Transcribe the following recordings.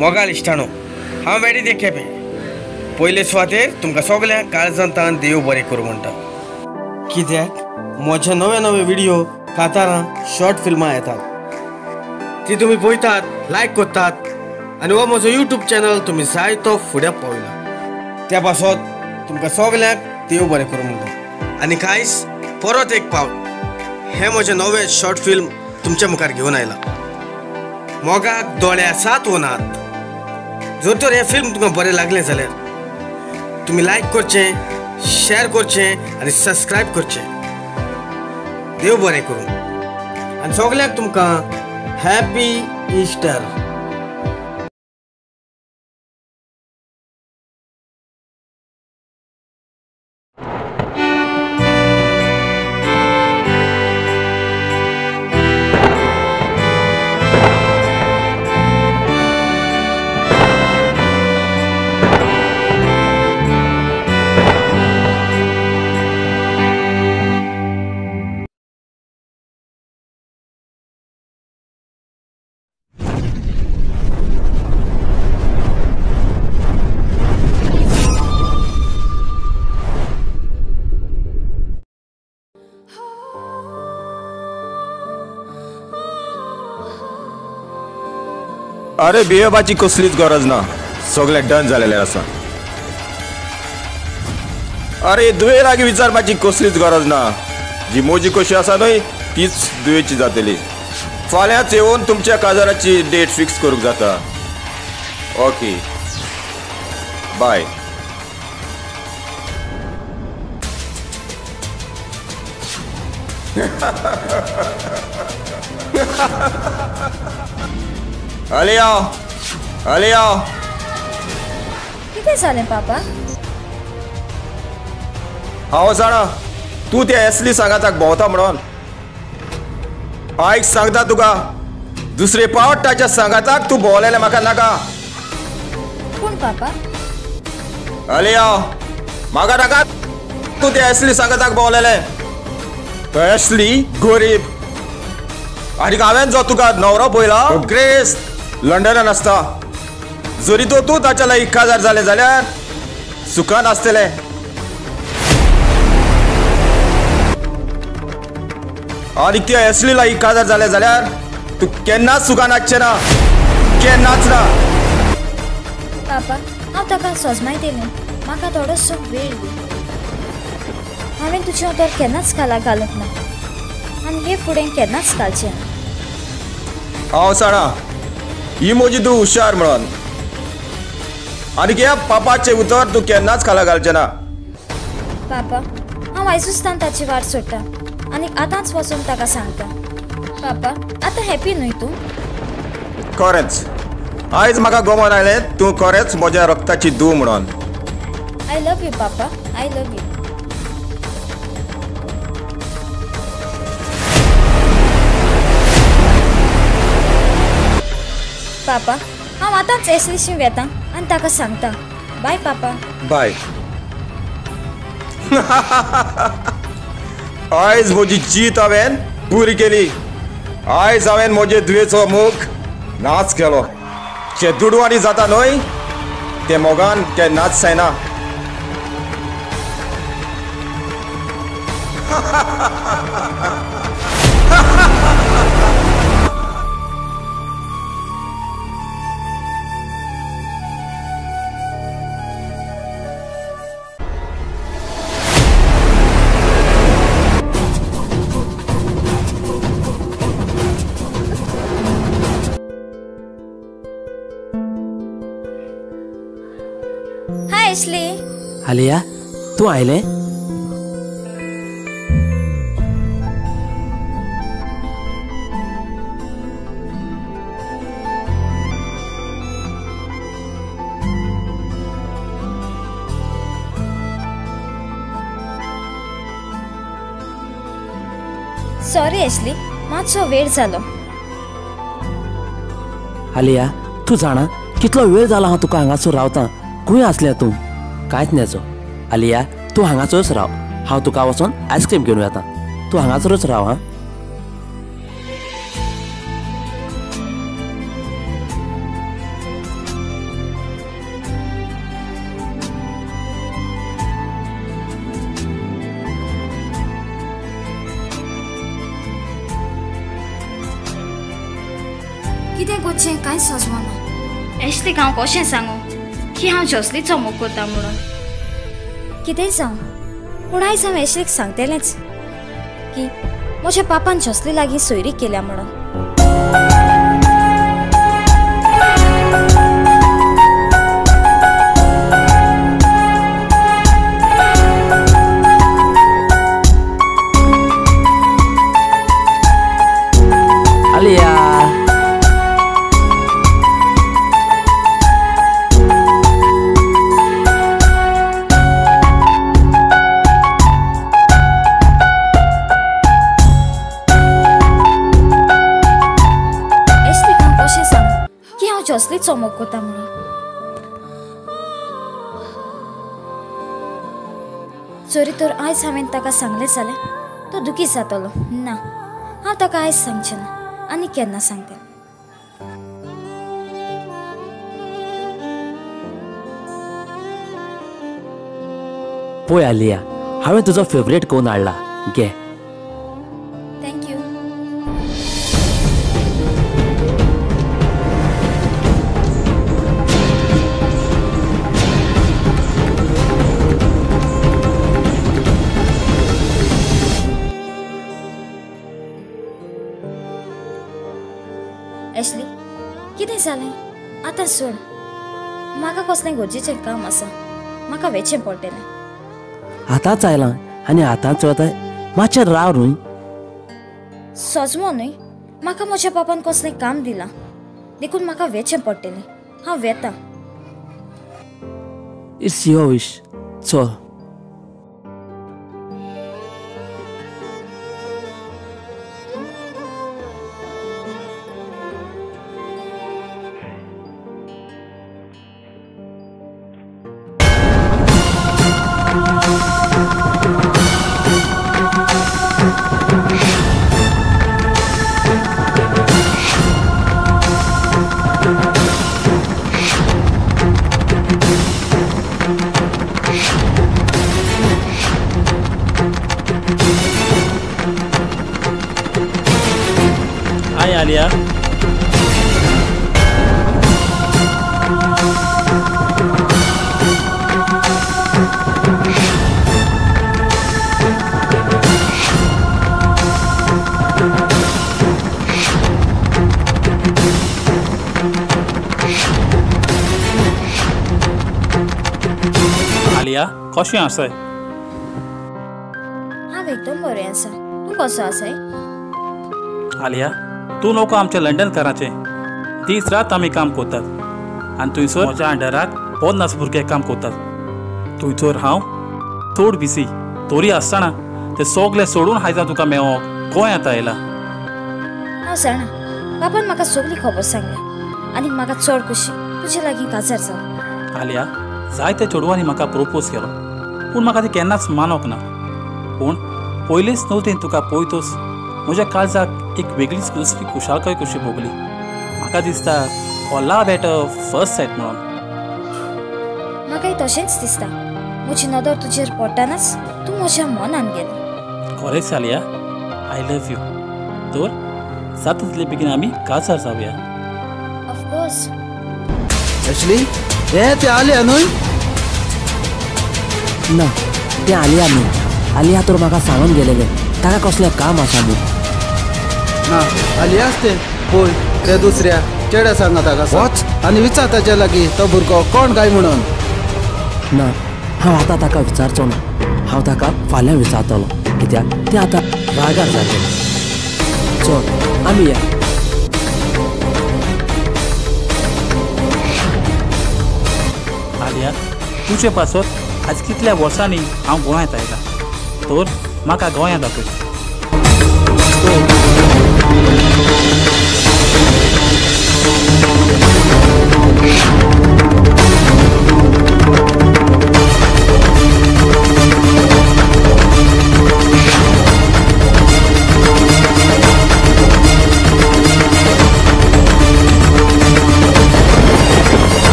मोगाळ इश्टाणो हांव वेडी दे केपें पयले सुवातेर तुमकां सगल्यांक काळजांतान देव बरें करूं म्हणटा कित्याक म्हजे नवे नवे व्हिडिओ कांतारां शॉर्ट फिल्मां येतात ती तुमी पळयतात लायक करतात आनी हो म्हजो यूट्यूब चॅनल तुमी जायतो फुडें पावयला त्या पासत तुमकां सगल्यांक देव बरें करूं म्हणटा आनी कांयच परत एक पावट हें म्हजें नवें शॉर्ट फिल्म तुमच्या मुखार घेवन आयलां मोगाक दोळ्या सात होनात जर तर हें फिल्म तुमकां बरें लागलें जाल्यार तुमी लायक करचें शेअर करचें आनी सबस्क्रायब करचें देव बरें करूं आनी सगल्यांक तुमकां हॅपी इस्टर अरे बिहेवपाची कसलीच गरज ना सगळें डन जालेलें आसा अरे दुये लागीं विचारपाची कसलीच गरज ना जी म्हजी कशी आसा न्हय तीच दुयेची जातली फाल्यांच येवन तुमच्या काजाराची डेट फिक्स करूंक जाता ओके बाय आलिया आलिया कितें जालें पापा हांव जाणा तूं त्या एसली सांगाताक भोंवता म्हणून आयक सांगता तुका दुसरे पावट ताच्या सांगाताक तूं भोंवलेलें म्हाका नाका कोण पापा आलिया म्हाका नाका तूं त्या एसली सांगाताक भोंवलेलें तो एसली गरीब आनी हांवें जो तुका न्हवरो पळयला ग्रेस लंडनान आसता जरी तो तूं ताच्या लागीं काजार जालें जाल्यार सुखान आसतलें आनी त्या एसली लागीं काजार जालें जाल्यार तूं केन्नाच सुखान आसचें ना केन्नाच ना पापा हांव ताका सोजमाय दिलें म्हाका थोडोसो वेळ दी हांवें तुजें उतर केन्नाच कालाक घालूंक ना आनी हे फुडें केन्नाच घालचें ना हांव जाणा ही म्हजी तूं हुशार म्हणून आनी ह्या पापाचें उतर तूं केन्नाच खाला घालचें ना पापा हांव आयजूच ताची वाट सोडटा आनी आतांच वचून ताका सांगता पापा आतां हॅपी न्हय तूं खरेंच आयज म्हाका गमन आयलें तूं खरेंच म्हज्या रक्ताची धूव म्हणून I love you papa I love you papa हांव आतांच एसलीशी वेता आनी ताका सांगता बाय पापा बाय आयज म्हजी जीत हांवें पुरी केली आयज हांवें म्हजे दुयेचो मूख नाच केलो जे दुडवानी जाता न्हय ते मोगान केन्नाच जायना हाय एशली आलिया तू आयलें सॉरी एशली मातसो वेळ जालो आलिया तू जाणा कितलो वेळ जाला हांव तुका हांगासर रावता खंय आसलें तूं कांयच नेजो आलिया तूं हांगासरच राव हांव तुका वचून आयस्क्रीम घेवन येता तूं हांगासरच राव हां कितें करचें कांय सोजमना एशलेक हांव कशें सांगू की हांव जसलीचो मोग करता म्हणून कितेंय जावं पूण आयज हांव एशलेक सांगतलेंच की म्हज्या पापान जसली लागीं सोयरी केल्या म्हणून आलिया जसलीचो मोग करता म्हणून चोरी तर आयज हांवें ताका सांगलें जाल्यार तो दुखी जातलो ना हांव ताका आयज सांगचें ना आनी केन्ना सांगतें पळय आलिया हांवें तुजो फेवरेट कोण हाडला घे थँक्यू एशली कितें जालें आतां सोड म्हाका कसलें गरजेचें काम आसा म्हाका वेचें पडटलें आतांच आयलां आनी आतांच वताय मातशें राव न्हय सोजमो न्हय म्हाका म्हज्या पापान कसलें काम दिलां देखून म्हाका वेचें पडटलें हांव वेतां इट्स युअर विश चल हाय आलिया आलिया कशें आसाय हांव एकदम बरें आसा तूं कसो आसाय आलिया तूं नको आमच्या लंडनकाराचे दीस रात आमी काम करतात आनी थंयसर म्हज्या अंडराक 50 भुरगे काम करतात थंयसर हांव चड बिजी तोरी आसतना ते सगळे सोडून आयज तुका मेळोंक गोंयांत आयला हांव जाणा बापान म्हाका सगळी खबर सांगल्या आनी म्हाका चड खुशी तुजे लागीं काजार जावं आलिया जायते चेडवांनी म्हाका प्रोपोज केलो पूण म्हाका ती केन्नाच मानोंक ना पूण पयलींच नवतेन तुका पळयतच म्हज्या काळजाक एक वेगळीच दुसरी खुशालकाय कशी भोगली म्हाका दिसता हो लव एट फर्स्ट सायट म्हणून म्हाकाय तशेंच दिसता म्हजी नदर तुजेर पडटानाच तूं म्हज्या मनान गेलें खरेंच आलिया आय लव यू तर जाता तितले बेगीन आमी काजार जावया ऑफकोर्स एशली हे ते आलिया न्हय ना तें आलिया न्हय आलिया तर म्हाका सांगून गेलेलें ताका कसलें काम आसा म्हूण ना आलियाच ते पळय ते दुसऱ्या चेड्या सांगा ताका वच आनी विचार ताच्या लागीं तो भुरगो कोण काय म्हणून ना हांव आतां ताका विचारचो ना हांव ताका फाल्यां विचारतलो कित्याक तें आतां रागार जातलें चल आमी या आलिया तुजे पासत आज कितल्या वर्सांनी हांव गोंयांत आयला तर म्हाका गोंयांत दाखय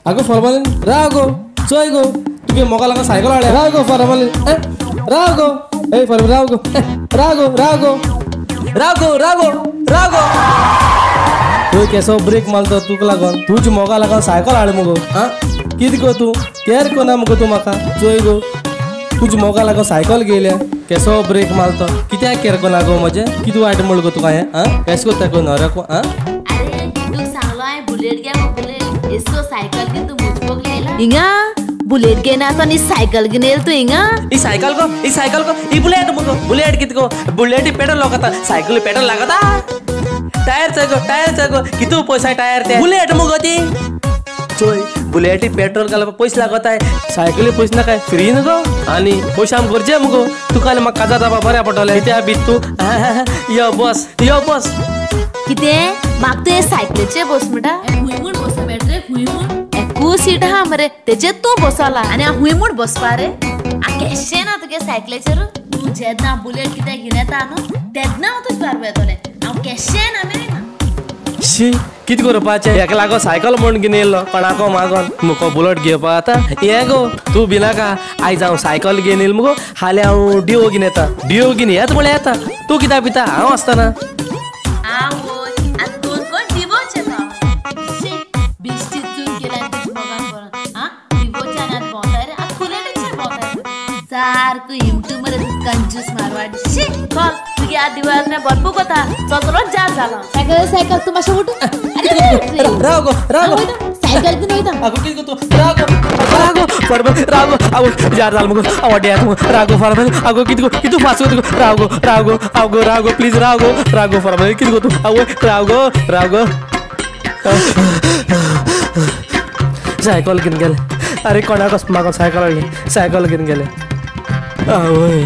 आगो फॉर्मलिन राव गो चोय गो तुगे मोगा लागा सायकल हाडल्या राव गो फॉर्मलिन राव गो ए फॉर्मलिन राव गो राव गो राव गो राव गो राव गो राव गो तू केसो ब्रेक मारतो तुका लागोन तुझ मोगा लागोन सायकल हाड मगो हा किद गो तू केअर कोना मगो तू म्हाका चोय गो तुझ मोगा लागो सायकल गेल्या केसो ब्रेक मारतो कित्याक केअर कोना गो म्हजे कितें वायट म्हण गो तुका हें हा केस कोत्ता गो न्हऱ्याको हा अरे तू सांगलो हांवें बुलेट घे मग बुलेट एसो सायकल घेवन तू मुजपोक लायला हिंगा बुलेट घेवन आता नी सायकल घेवन येल तू हिंगा ई सायकल को ई बुलेट मगो बुलेट कित गो बुलेट पेट्रोल लागता सायकल पेट्रोल लागता टायर गो कितू पैसा टायर ते बुलेट मगो ती चोय बुलेटी पेट्रोल घालप पयस लागताय सायकली पयस ना काय फ्री न्हू गो आनी पयशे आम करचे मगो तुका आनी म्हाका काजार जावपा बऱ्या पडटलें त्या बीत तू यो बस कितें म्हाका तू हे सायकलीचेर बस म्हणटा हुंय म्हूण बसो मेळटा रे हुंय म्हूण एकू सीट आहा मरे तेचेर तूं बसला आनी हांव हुंय म्हूण बसपा रे केशें ना तुगे सायकलीचेर तूं जेन्ना बुलेट कितें घेवन येता न्हू तेन्ना हांव तुजे बारबर येतलें हांव केशें ना मेळना शी कितें करपाचें हेका लागो सायकल म्हूण घेवन येयलो कोणाको मागोन मुको बुलेट घेवपा आतां हे गो तूं भिनाका आयज हांव सायकल घेवन येयलो मुगो हाल्या हांव डिओ घेवन येता डिओ घेवन येत म्हळ्यार येता तूं कित्याक भिता हांव आसतना आवय आनी कोण डिवोच येता बिश्टीत चूक केल्या तुज्या मोगान पळोवन आं डिवोच्या आनी भोंवताय रे आतां बुलेटीचेर भोंवताय सारको हिमतू मरे तूं कंजूस मारवाडी शी चल तुगे आ दिवाळी भरपूर कोता चल रोज जार जाला सायकल तूं मातशें उठ राव गो सायकल घेवन वयता आगो कितें गो तूं राव गो फॉर्मल राव गो आगो जार जाल मगो आवड्याक मगो राव गो फॉर्मल आगो कितें fast go Rao go please Rao go formal कितें गो तूं आवय राव गो सायकल घेवन गेले अरे कोणाक म्हाका सायकल घेवन गेले आवय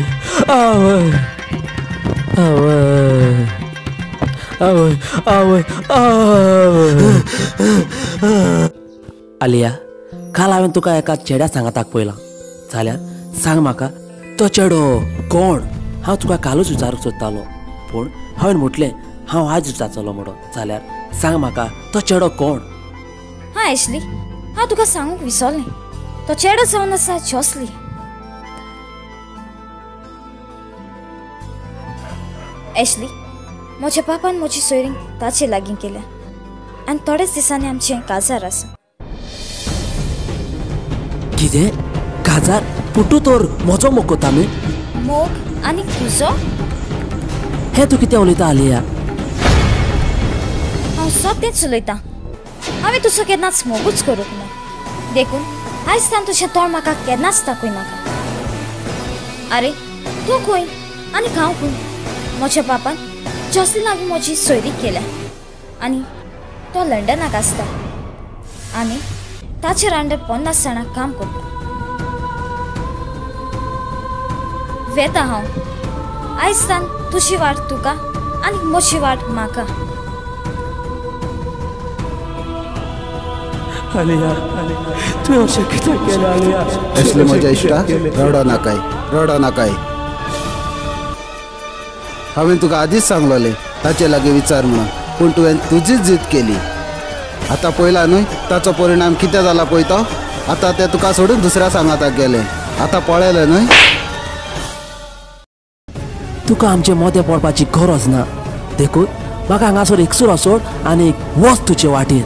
आलिया काल हांवें तुका एका चेड्या सांगाताक पयलां जाल्यार सांग म्हाका तो चेडो कोण हांव तुका कालूच विचारूंक सोदतालो पूण हांवें म्हटलें हांव आज विचारतलो म्हणून जाल्यार सांग म्हाका तो चेडो कोण हा एशली हांव तुका सांगूंक विसरलें तो चेडो जावन आसा जोसली एशली म्हज्या पापान म्हजी सोयरींक ताचे लागीं केल्या आनी थोडेच दिसांनी आमचें काजार आसा कितें काजार पुटू तोर म्हजो मोग आमी मोग आनी तुजो हें तूं कितें उलयता आलिया हांव सत्यच उलयतां हांवें तुजो केन्नाच मोगूच करूंक ना देखून आयज तान तुजें तोंड म्हाका केन्नाच दाखय नाका आरे तूं खंय आनी हांव खंय म्हज्या पापान जोसली लागीं म्हजी सोयरी केल्या आनी तो लंडनाक आसता आनी ताचेर अंडर 50 जाणां काम करता वेता हांव आयज तान तुजी वाट तुका आनी म्हजी वाट म्हाका आलिया तुवें अशें कितें केलें आलिया असले म्हज्या इश्टा रडो नाकाय हांवें तुका आदींच सांगलोलें ताचे लागीं विचार म्हणून पूण तुवें तुजीच जीद केली आतां पळयला न्हय ताचो परिणाम कितें जाला पळय तो आतां तें तुका सोडून दुसऱ्या सांगाताक गेलें आतां पळयलें न्हय तुका आमचे मोदें पडपाची गरज ना देखून म्हाका हांगासर एकसूर सोड आनी वच तुजे वाटेर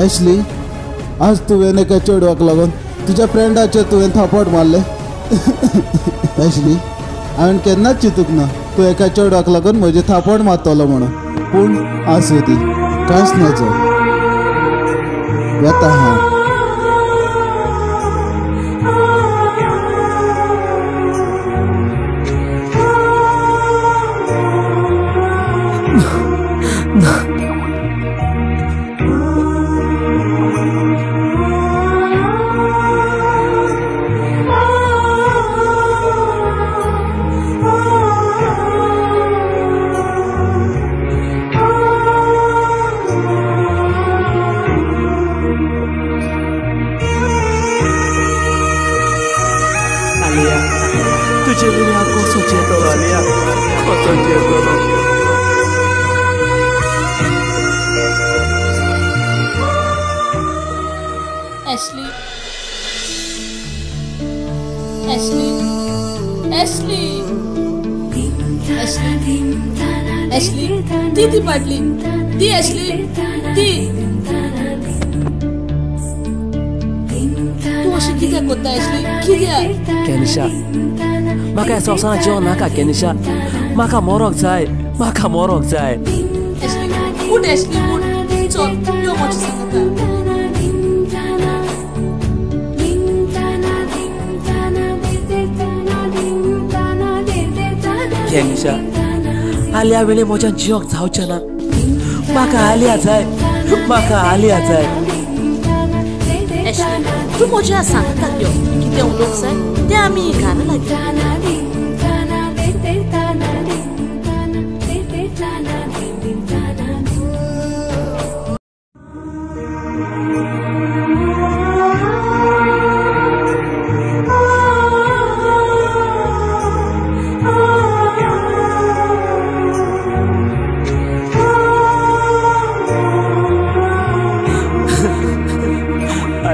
एशली आज तुवें एका चेडवाक लागून तुज्या फ्रेंडाचे तुवें थापट मारले एशली हांवें केन्नाच चिंतूंक ना तूं एका चेडवाक लागून म्हजें थापट मारतलो म्हणून पूण आसूं ती कांयच नजो येता हांव तुझे बिना कसो चेतो आलिया कसो चेतो Ashley. Ashley. Ashley. Ashley. ती पाटली. ती Ashley. ती. तू अशी कित्याक कोत्ता Ashley? कित्याक? केनिशा म्हाका ह्या संवसारांत जिवंक नाका केनिशा. म्हाका मोरोक जाय. म्हाका मोरोक जाय. Ashley. उठ Ashley. उठ. चल. यो मोची सांगता. केनिशा आलिया वेळे म्हज्यान जियोंक जावचें ना. म्हाका आलिया जाय. म्हाका आलिया जाय. Ashley, तू मोच्या सांगता यो कितें उलोवंक जाय तें आमी घाना लागया.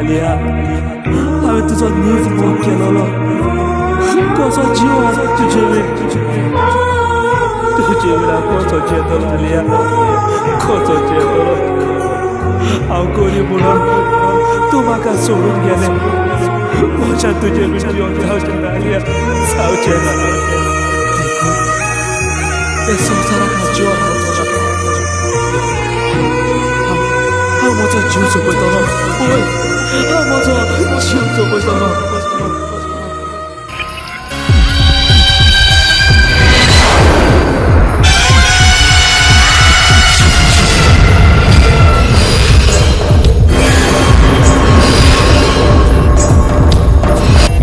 आलिया हांवें तुजो नीज मोग केलोलो. कसो जीव आसा तुजे विरा कसो जेतलो आलिया. कसो जेतलो. हांव गरीब म्हणून तूं म्हाका सोडून गेलें. म्हज्या तुजे विशीं जिवंक जावचें ना आलिया. जावचें ना. हे संवसाराक हांव जिवंक रावचो ना. हांव म्हजो जीव सोंपयतलो. पळय हांव म्हजो जीव सोंपयतलो.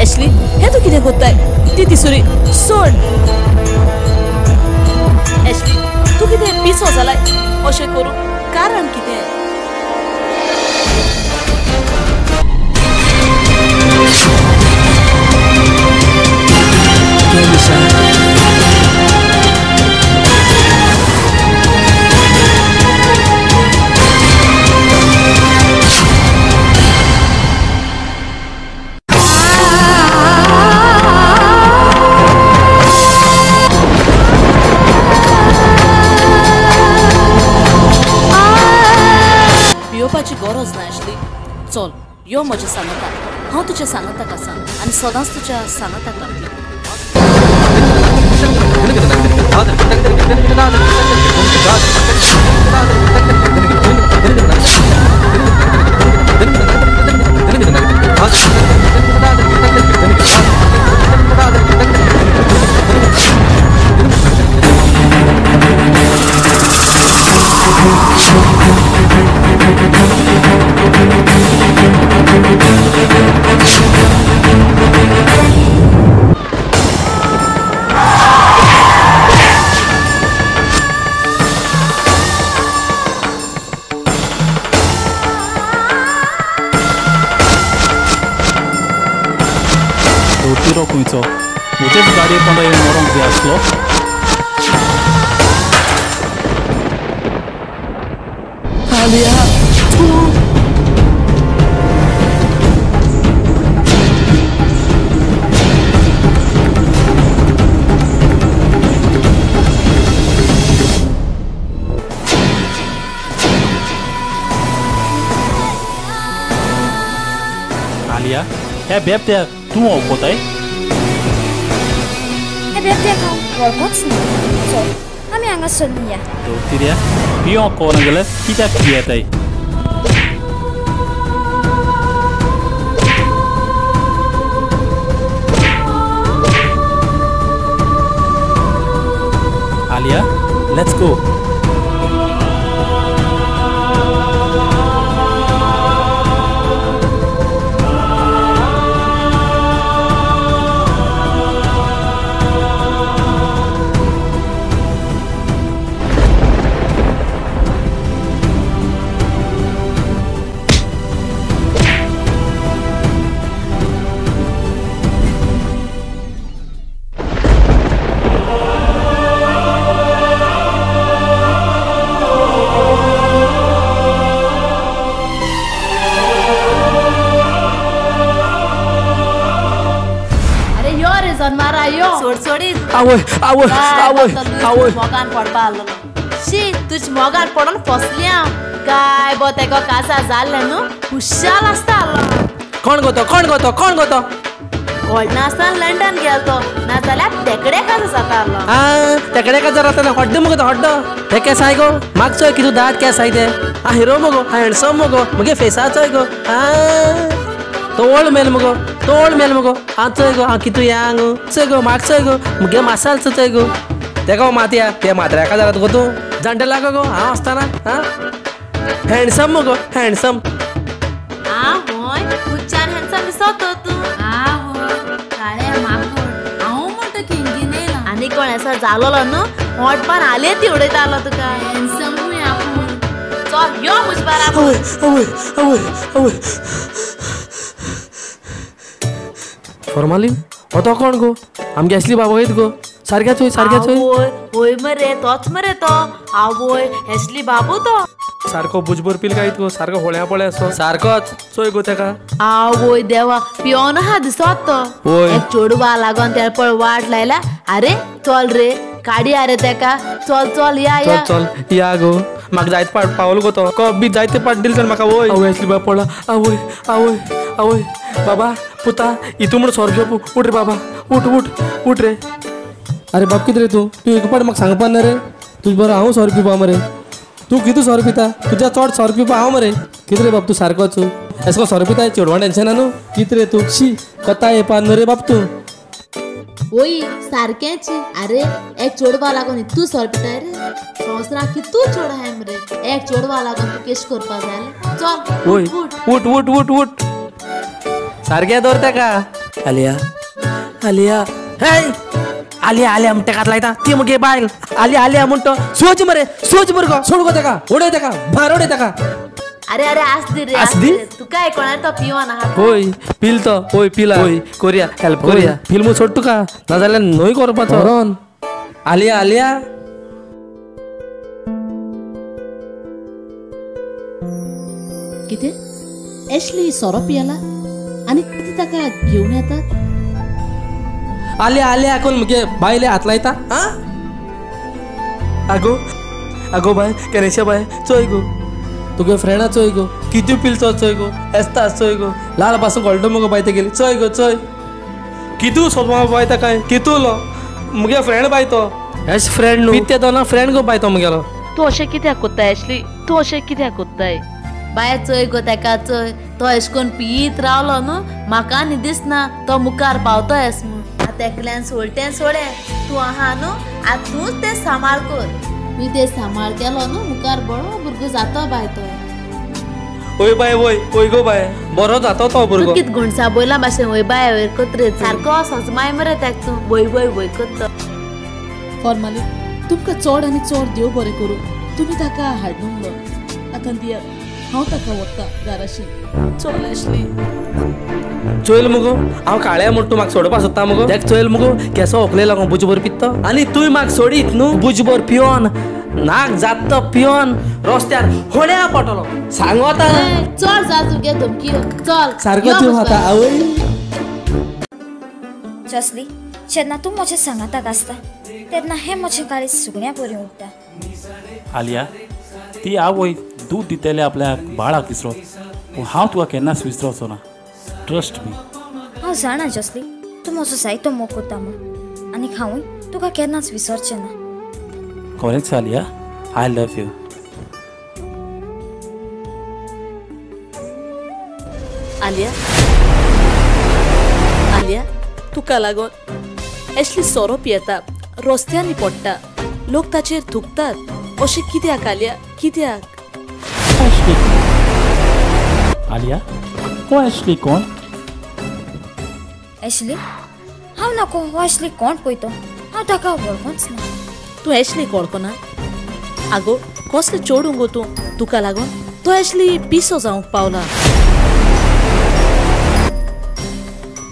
Ashley, हे तू कितें कोत्ताय? ती तिसुरी सोड. Ashley, तू कितें पिसो जालाय अशें करूं? कारण कितें? भिवपाची गरज ना Ashley. चल यो म्हज्या सांगता. हांव तुज्या सांगताक आसा आनी सदांच तुज्या सांगताक लागतलें. दोतीरो खुंयचो म्हजेच गाडये कोंडो येवन मरोंक जाय आसलो. आलिया तूं आलिया ह्या बेबत्याक तूं वळखताय? हे बेबत्याक हांव वळखोच ना. चल आमी हांगा सोडून या. दोतिऱ्या पियोंक कोना जाल्यार कित्याक पियेताय? Alia let's go. मारा यो सोड सोडीत आवय आवय आवय आवय मोगान पडपा आलो शी तुझ मोगान पडून फसल्या काय बो तेको कासा जाल्ले न्हू हुशाल आसता आलो कोण गोतो व्हडना आसतना लंडन गेलतो ना जाल्यार तेकडे कासा जाता आलो तेकडे का जरा तना हड्ड मगो हड्ड ते केस आय गो मागचो कितू दाट केस आय ते हिरो मगो हँडसम मगो मगे फेसाचोय गो तो ओल्ड मेल मगो चोय गो कितू यांग चोय गो मागचोय गो मगे मासाल चोय गो तेका मातया ते मात्र्याका जाता गो तूं जाण्टेला गो हांव आसतना हँडसम मगो हँडसम होय खुच्चान हँडसम दिसतो तू होय काळे माकड हांव म्हणटा किंगीन येयला आनी कोण असो जालोलो न्हू मोठपान आले ती उडयता आलो तुका हँडसमूय आपूण चल यो मुझ बारा आवय फॉर्मालीन तो कोण गो आमगे असली बाबा वयत गो सारक्याच होय मरे तोच मरे तो आवय हेसली बाबू तो सारको बुजबोर पिल काय गो सारको होळ्या पळ्या असो सारकोच चोय गो तेका आवय देवा पियोन हा दिसत तो एक चोडवा लागोन त्या पळ वाट लायला अरे चल रे काडी अरे तेका चल चल या चल या गो म्हाका जायत पावलो गो तो कप बी जायते पाट दिल तर म्हाका वय आवय असली बाबा पळा आवय बाबा पुता इतू म्हण सोरप्यो उठ रे बाबा उठ रे अरे बाप कितें रे तू एक पाट म्हाका सांगपा ना रे तुज बरो हांव 100 रुपया मरे तू कितू 100 पिता तुझ्या चड 100 रुपया हांव मरे कितें रे बाप तू सारकोच एसको 100 पिता चेडवा टेन्शन न्हू कितें रे तू शी कथा येपा न्हू रे बाप तू ओय सारकेच अरे एक चोडवा लागोन तू 100 पिता रे संवसारा कितू चोड हाय मरे एक चोडवा लागोन तू केश करपा जाय चल ओय उठ सारक्या दवर तेका आलिया हे आलिया म्हणटा कात लायता ती मगे बायल आलिया म्हणतो सोच मरे सोड गो तेका उडय तेका भार उडय तेका अरे आसदी रे तू काय कोणा तो पिवन आहा होय पिल तो होय पिला होय कोरिया हेल्प कोरिया फिल्म सोड तुका ना जाल्यार नोय करपाचो रन आलिया कितें एशली सोरो पियाला आनी कितें ताका घेवन येतात आलिया कोण मगे बायले हात लायता आगो बाय केनेशा बाय चोय गो तुगे फ्रेंडा चोय गो किती पिलचो चोय गो एस्ता चोय गो लाल पासून गोल्डो मगो बायते गेली चोय कितू सोमा बायता काय कितू लो मगे फ्रेंड बाय तो एश फ्रेंड न्हू पित्ते तो ना फ्रेंड गो बाय तो मगेलो तू अशें कित्याक कोत्ताय एशली तू अशें कित्याक कोत्ताय बाय चोय गो तेका चोय तो एश कोन पियीत रावलो न्हू म्हाका न्ही दिसना तो मुखार पावतो एस म्हूण तेकल्यान सोडे तू आहा न्हू आतां तूंच तें सांबाळ कर तूं तें सांबाळ केलो न्हू मुखार बरो भुरगो जातो बाय तो ओय बाय ओय गो बाय बरो जातो तो भुरगो कित गुणसा बोयला भाशेन वय बाय वयर कोत्रे सारको सजमाय मरे तेक तूं वय कोत्ता फॉर्माली तुमकां चड आनी चड देव बरें करूं तुमी ताका हाडूंक लो आतां दिया हांव ताका वता घराशी चल एशली चोयल मुगो हांव काळ्या म्हणटा म्हाका सोडपा सोदता मुगो तेक चोयल मुगो केसो ओकले लागून बुजभर पित्तो आनी तुय म्हाका सोडीत न्हू बुजभर पियोन नाक जात तो पियोन रस्त्यार होड्या पडटलो सांग वता चल जा तुगे धमकी चल सारको तूं आता आवय जसली जेन्ना तूं म्हजें सांगाताक आसता तेन्ना हें म्हजें काळीज सुकण्या परी उरता आलिया ती आवय दूध दितेले आपल्या बाळाक विसरो पूण हांव तुका केन्नाच विसरचो ना ट्रस्ट मी हांव जाणा जसली तूं म्हजो जायतो मोग करता म्हूण आनी हांवूय तुका केन्नाच विसरचें ना खरेंच Alia I love you Alia तुका लागून एशली सोरो पियेता रस्त्यांनी पडटा लोक ताचेर थुकतात अशें कित्याक आलिया कित्याक आलिया हो एशली कोण एशली हांव नाको हो एशली कोण पळयतो हांव ताका वळखोंच ना तूं एशली वळखना आगो कसलें चोडूं गो तूं तुका लागून तो एशली पिसो जावंक पावला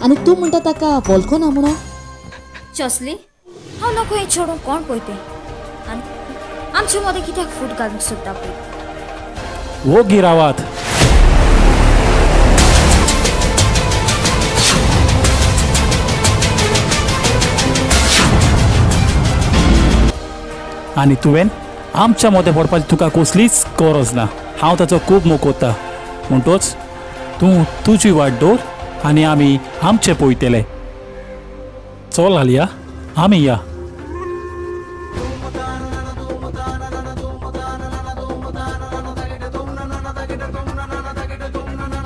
आनी तूं म्हणटा ताका वळखना म्हणून जसली हांव नाको हें चोडूं कोण पळयतें आनी आमचे मदें कित्याक फूट घालूंक सोदता पळय वो गिरावात आनी तुवें आमच्या मोदें पडपाची तुका कसलीच गरज ना. हांव ताचो खूब मोग करता. म्हणटोच तूं तुजी वाट दवर आनी आमी आमचे पळयतले. चल आलिया, आमी या.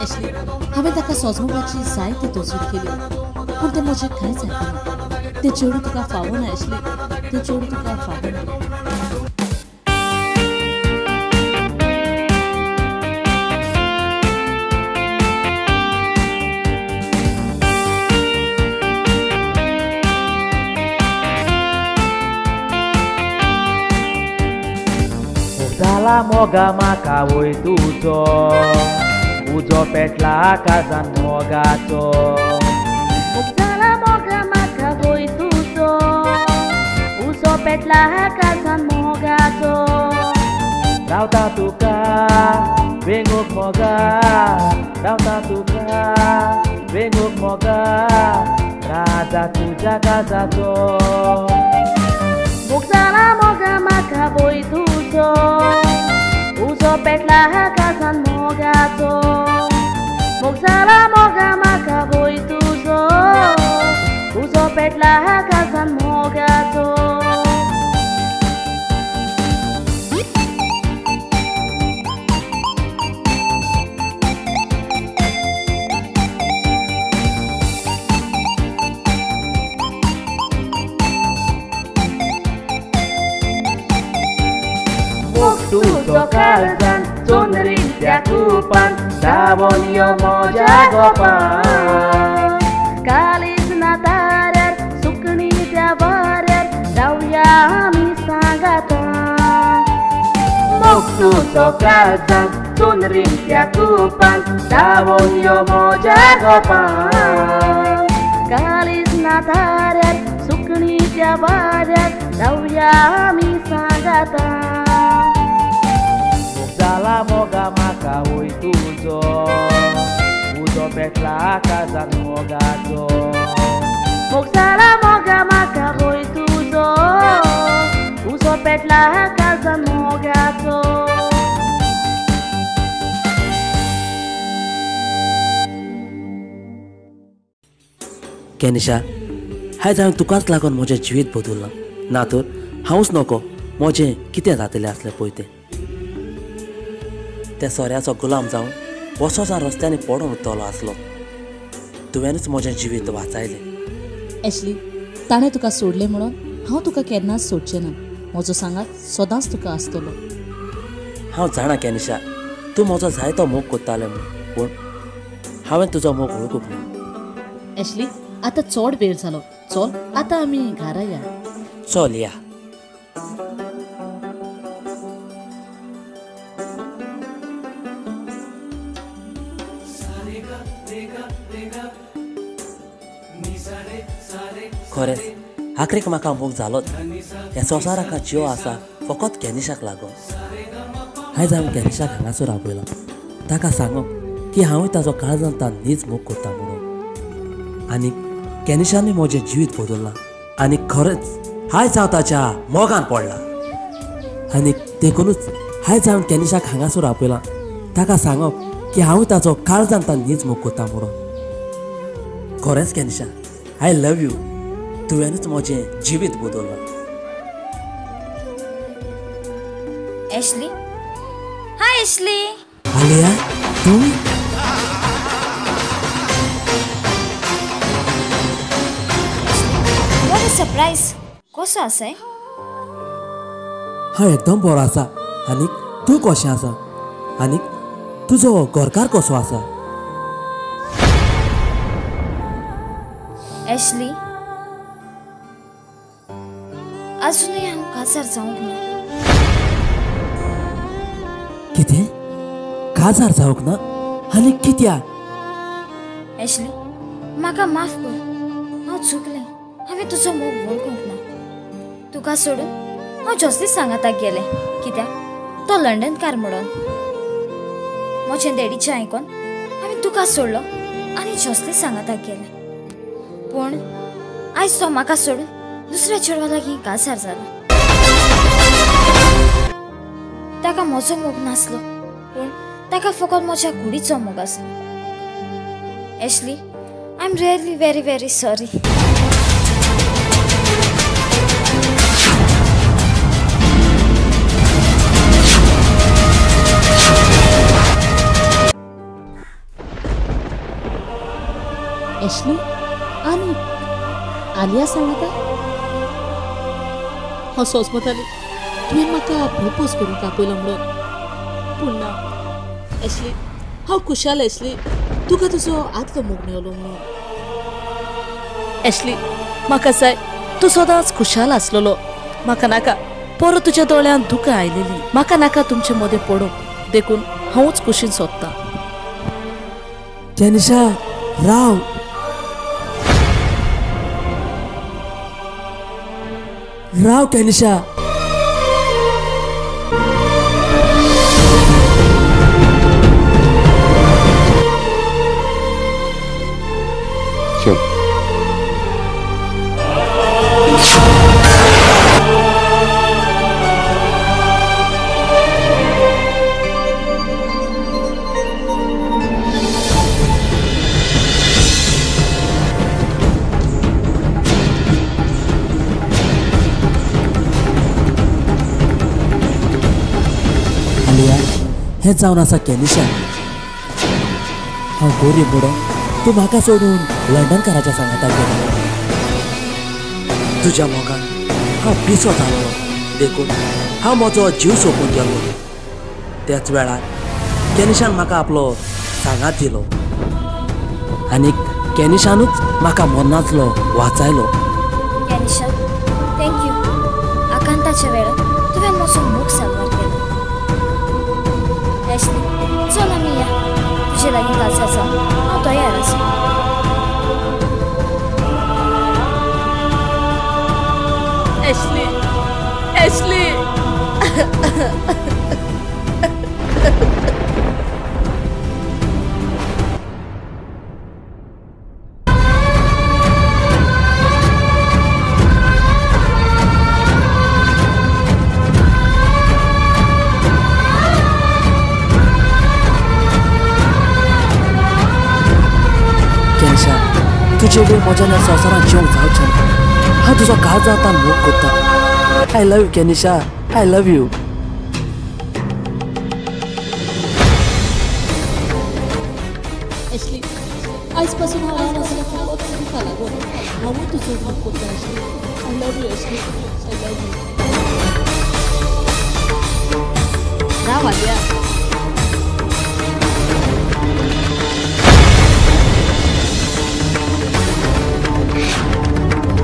ऍशली, हांवें ताका सोजमोगाची जायती तोजवीज केली पूण तें म्हजें कांयच आयकना. तें चेडूं तुका फावो ना ऍशली, तें चेडूं तुका फावो ना. जाला मोगा म्हाका वय तुजो, उजो पेटला आकाशान मोगाचो. जाला मोगा म्हाका वय तुजो, उजो पेटला आकाशान मोगाचो. रावता तुका वेंगूक मोगा, रावता तुका वेंगूक मोगा, राजा तुज्या काजाचो. जाला मोगा म्हाका वय तुजो, उजो पेटला आकाशान मोगाचो. जाला मोगा म्हाका वय तुजो, उजो पेटला आकाशान मोगाचो. तुजो काळजान चोंदरीन त्या कुपान, धांवून यो म्हज्या गोपान. कालीज ना ताऱ्यार, सुकणी त्या वाऱ्यार, रावया आमी सांगातान. मोग तुजो काळजान चोंदरीन त्या कुपान, धांवून यो म्हज्या गोपान. कालीज ना ताऱ्यार, सुकणी त्या वाऱ्यार, रावया आमी सांगातान. जाला मोगा म्हाका वय तुजो, उजो पेटला आकाशान मोगाचो. जाला मोगा म्हाका वय तुजो, उजो पेटला आकाशान मोगाचो. कॅनिशा, आयज हांवें तुकाच लागून म्हजें जिवीत बदललां. ना तर हांवूच नको म्हजें कितें जातलें असलें पळय तें. त्या सोऱ्याचो गुलाम जावन वसोसा रस्त्यांनी पडून उरतलो आसलो. तुवेंच म्हजें जिवीत वाचयलें. ऍशली, ताणें तुका सोडलें म्हणून हांव तुका केन्नाच सोडचें ना. म्हजो सांगात सदांच तुका आसतलो. हांव जाणा कॅनिशा, तूं म्हजो जायतो मोग करतालें म्हूण, पूण हांवें तुजो मोग वळखूंक ना. ऍशली, आतां चड वेळ जालो. चल आतां आमी घरा या. चल या. खरेंच आखरीक म्हाका मोग जालोच. ह्या संवसाराक जियो आसा फकत कॅनिशाक लागून. आयज हांवें कॅनिशाक हांगासर आपयला. ताका सांगप की हांवूय ताजो काळजांत नीज मोग करता म्हणून. आनी कॅनिशानूय म्हजें जिवीत बदललां. आनी खरेंच आयज हांव ताच्या मोगान पडलां. आनी देखूनच आयज हांवें कॅनिशाक हांगासर आपयलां. ताका सांगप की हांवूय ताजो काळजांत नीज मोग करता म्हणून. खरेंच कॅनिशा, आय लव यू. तुवेंच म्हजें जिवीत बदललां. ऍशली, हाय ऍशली. आलिया, तूं? What a surprise. कसो आसाय? हांव एकदम बरो आसा. आनीक तूं कशें आसा? आनीक तुजो घरकार कसो आसा? ऍशली, अजूनही हांव काजार जावंक ना. कितें? काजार जावंक ना? आनी कित्याक? ऍशली, म्हाका माफ कर. हांव चुकलें. हांवें तुजो मोग वळखूंक ना. तुका सोडून हांव जॉस्लीस सांगाताक गेलें. कित्याक? तो लंडनकार म्हणून. म्हजें डॅडीचें आयकून हांवें तुका सोडलो आनी जॉस्लीस सांगाताक गेलें. पूण आयज तो म्हाका सोडून दुसऱ्या चेडवा लागीं काजार जाला. ताका म्हजो मोग नासलो पूण ताका फकत म्हज्या कुडीचो मोग आसलो. Ashley, I am really very very sorry. Ashley आनी आलिया सांगता हांव सोंसमताली तुवें म्हाका प्रपोज करूंक आपयलो म्हणून, पूण ना ऍशली, हांव खुशाल ऍशली, तुका तुजो आदलो मोग मेळलो म्हणून. ऍशली, म्हाका जाय तूं सदांच खुशाल आसलेलो. म्हाका नाका परत तुज्या दोळ्यांत दुकां आयलेली. म्हाका नाका तुमचे मदें पडूंक, देखून हांवूच कुशीन सोदतां. जेनिशा राव, राव केनिशा. हें जावन आसा केनिशा. हांव गोरी बुडो तूं म्हाका सोडून लंडनकाराच्या सांगाताक गेलो. तुज्या मोगान हांव पिसो जालो, देखून हांव म्हजो जीव सोंपून गेलो. त्याच वेळार केनिशान म्हाका आपलो सांगात दिलो आनी केनिशानूच म्हाका मरनाचलो वाचायलो. Kenisha, thank you. आकांताच्या वेळार तुवें म्हजो मोग सारवार केलो. ऍशली, चल आमी या. तुजे लागीं कांच आसा, हांव तयार आसा. ऍशली, ऍशली. तुजे वेळ म्हज्या ह्या संवसारांत जिवंक जावचें ना. हांव तुजो काळजांत आतां मोग करता. I love you Kenisha, I love you. Ashley, आयज पासून हांव ल्हान आसलें फकत तुका लागून हांवूय तुजो मोग करता. Ashley, I love you. Ashley, I love you. राव आलिया.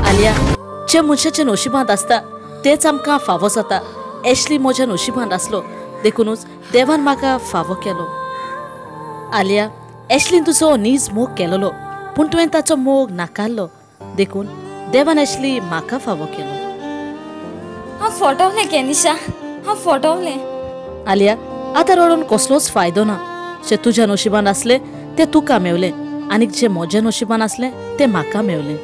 आलिया, जे मनशाचे नशिबांत आसता तेच आमकां फावो जाता. ऍशली म्हज्या नशिबांत आसलो, देखूनच देवान म्हाका फावो केलो. आलिया, ऍशलीन तुजो नीज मोग केलोलो, पूण तुवें ताचो मोग नाकारलो, देखून देवान ऍशली म्हाका फावो केलो. हांव फटवलें केनिशा, हांव फटवलें. आलिया, आतां रडून कसलोच फायदो ना. जे तुज्या नशिबान आसलें तें तुका मेवलें आनी जे म्हज्या नशिबान आसलें तें म्हाका मेवलें.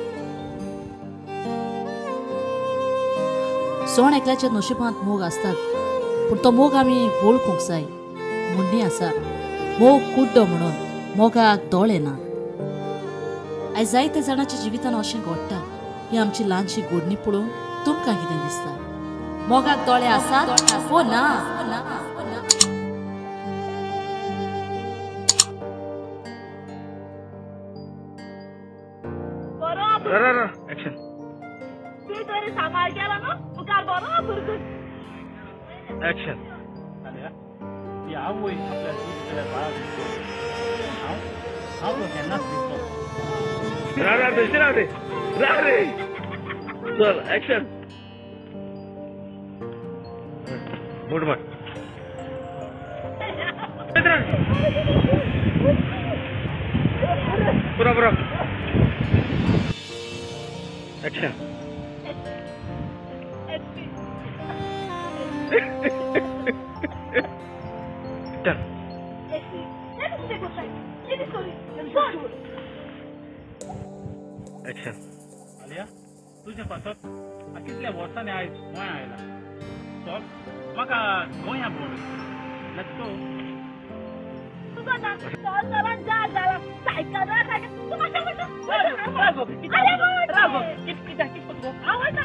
सोण एकल्याच्या नशिबांत मोग आसतात, पूण तो मोग आमी वळखूंक जाय. म्हणणी आसा, मोग कुड्डो म्हणून मोगाक दोळे ना. आयज जायते जाणांच्या जिवितांत अशें घडटा. ही आमची ल्हानशी गोडणी पळोवन तुमकां कितें दिसता? मोगाक दोळे आसात वो ना? ऍक्शन. आवय आपल्या दूध केल्या बाळा हांव तो केन्नाच दिसलो. राव रे. चल ऍक्शन. Good but. पुरा ऍक्शन. ऍक्शन. आलिया, तुझ्या पासत कितल्या वर्सांनी आयज गोंय आयला. चल म्हाका गोंया बोल लेट्स गो तुका ना चलचरण जा जाला सायकल राख तू माशा रागो कित कित कित आवडता